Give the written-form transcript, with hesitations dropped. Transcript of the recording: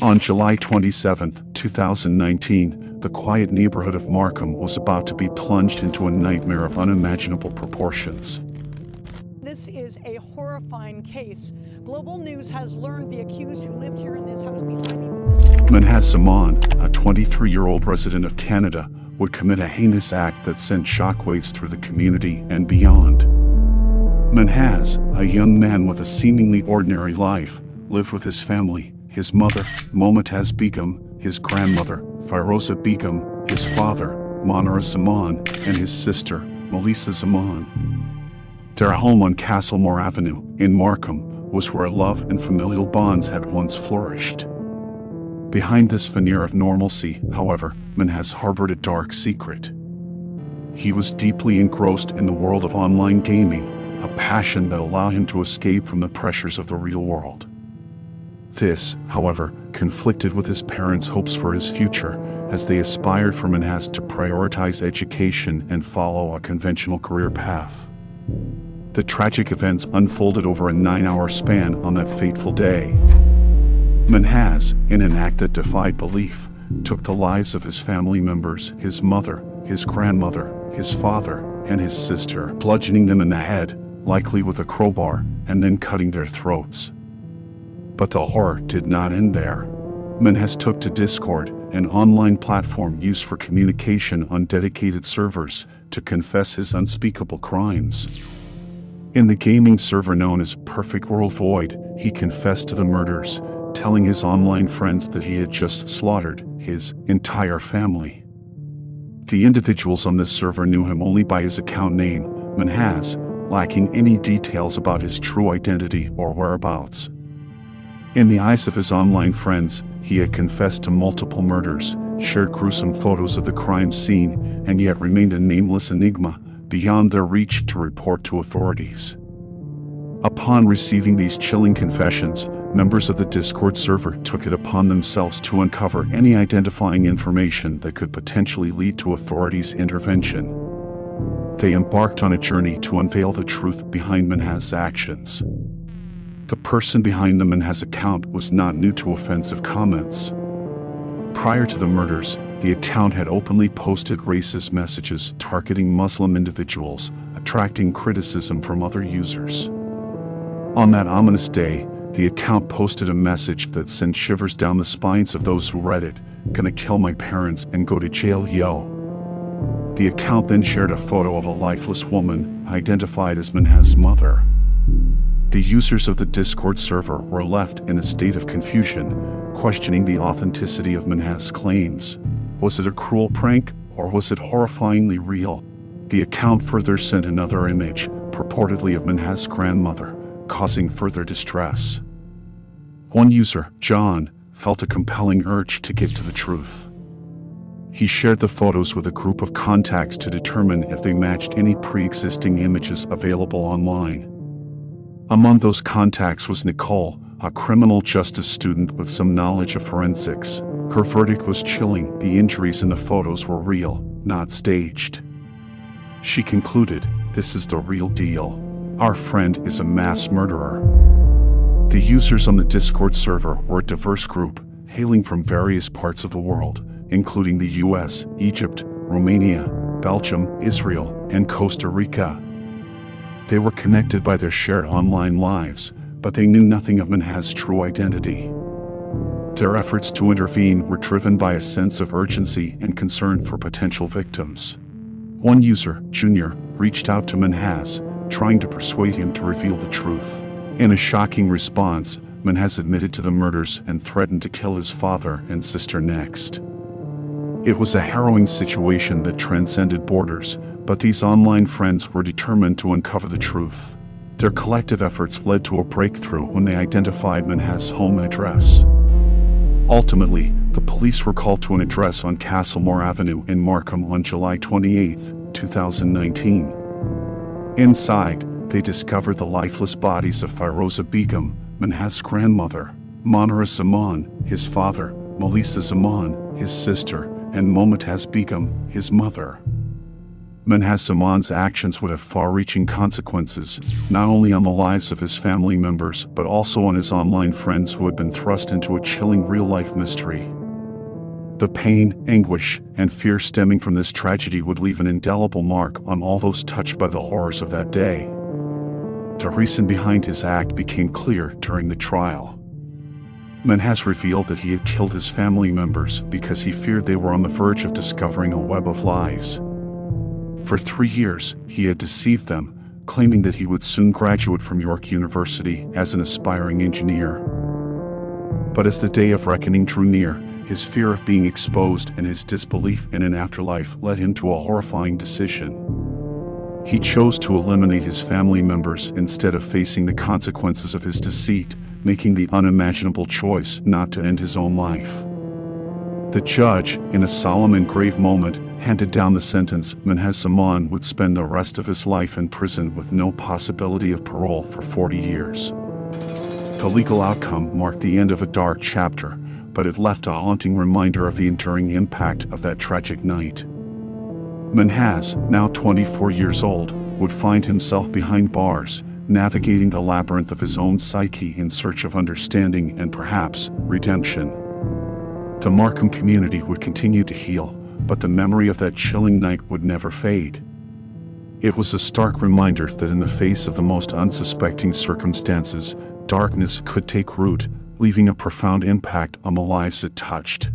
On July 27, 2019, the quiet neighborhood of Markham was about to be plunged into a nightmare of unimaginable proportions. This is a horrifying case. Global News has learned the accused who lived here in this house behind me. Menhaz Zaman, a 23-year-old resident of Canada, would commit a heinous act that sent shockwaves through the community and beyond. Menhaz, a young man with a seemingly ordinary life, lived with his family, his mother, Menhaz Begum, his grandmother, Firoza Begum, his father, Menhaz Zaman, and his sister, Menhaz Zaman. Their home on Castlemore Avenue, in Markham, was where love and familial bonds had once flourished. Behind this veneer of normalcy, however, Menhaz harbored a dark secret. He was deeply engrossed in the world of online gaming, a passion that allowed him to escape from the pressures of the real world. This, however, conflicted with his parents' hopes for his future, as they aspired for Menhaz to prioritize education and follow a conventional career path. The tragic events unfolded over a 9-hour span on that fateful day. Menhaz, in an act that defied belief, took the lives of his family members, his mother, his grandmother, his father, and his sister, bludgeoning them in the head, likely with a crowbar, and then cutting their throats. But the horror did not end there. Menhaz took to Discord, an online platform used for communication on dedicated servers, to confess his unspeakable crimes. In the gaming server known as Perfect World Void, he confessed to the murders, telling his online friends that he had just slaughtered his entire family. The individuals on this server knew him only by his account name, Menhaz, lacking any details about his true identity or whereabouts. In the eyes of his online friends, he had confessed to multiple murders, shared gruesome photos of the crime scene, and yet remained a nameless enigma, beyond their reach to report to authorities. Upon receiving these chilling confessions, members of the Discord server took it upon themselves to uncover any identifying information that could potentially lead to authorities' intervention. They embarked on a journey to unveil the truth behind Menhaz's actions. The person behind the Menhaz account was not new to offensive comments. Prior to the murders, the account had openly posted racist messages targeting Muslim individuals, attracting criticism from other users. On that ominous day, the account posted a message that sent shivers down the spines of those who read it. "Gonna kill my parents and go to jail, yo." The account then shared a photo of a lifeless woman, identified as Menhaz's mother. The users of the Discord server were left in a state of confusion, questioning the authenticity of Menhaz's claims. Was it a cruel prank, or was it horrifyingly real? The account further sent another image, purportedly of Menhaz's grandmother, causing further distress. One user, John, felt a compelling urge to get to the truth. He shared the photos with a group of contacts to determine if they matched any pre-existing images available online. Among those contacts was Nicole, a criminal justice student with some knowledge of forensics. Her verdict was chilling. The injuries in the photos were real, not staged. She concluded, "This is the real deal. Our friend is a mass murderer." The users on the Discord server were a diverse group, hailing from various parts of the world, including the US, Egypt, Romania, Belgium, Israel, and Costa Rica. They were connected by their shared online lives, but they knew nothing of Menhaz's true identity. Their efforts to intervene were driven by a sense of urgency and concern for potential victims. One user, Junior, reached out to Menhaz, trying to persuade him to reveal the truth. In a shocking response, Menhaz admitted to the murders and threatened to kill his father and sister next. It was a harrowing situation that transcended borders, but these online friends were determined to uncover the truth. Their collective efforts led to a breakthrough when they identified Menhaz's home address. Ultimately, the police were called to an address on Castlemore Avenue in Markham on July 28, 2019. Inside, they discovered the lifeless bodies of Firoza Begum, Menhaz's grandmother, Menhaz Zaman, his father, Menhaz Zaman, his sister, and Menhaz Begum, his mother. Menhaz Zaman's actions would have far-reaching consequences, not only on the lives of his family members, but also on his online friends who had been thrust into a chilling real-life mystery. The pain, anguish, and fear stemming from this tragedy would leave an indelible mark on all those touched by the horrors of that day. The reason behind his act became clear during the trial. Menhaz revealed that he had killed his family members because he feared they were on the verge of discovering a web of lies. For 3 years, he had deceived them, claiming that he would soon graduate from York University as an aspiring engineer. But as the day of reckoning drew near, his fear of being exposed and his disbelief in an afterlife led him to a horrifying decision. He chose to eliminate his family members instead of facing the consequences of his deceit, making the unimaginable choice not to end his own life. The judge, in a solemn and grave moment, handed down the sentence. Menhaz Zaman would spend the rest of his life in prison with no possibility of parole for 40 years. The legal outcome marked the end of a dark chapter, but it left a haunting reminder of the enduring impact of that tragic night. Menhaz, now 24 years old, would find himself behind bars, navigating the labyrinth of his own psyche in search of understanding and perhaps redemption. The Markham community would continue to heal, but the memory of that chilling night would never fade. It was a stark reminder that in the face of the most unsuspecting circumstances, darkness could take root, leaving a profound impact on the lives it touched.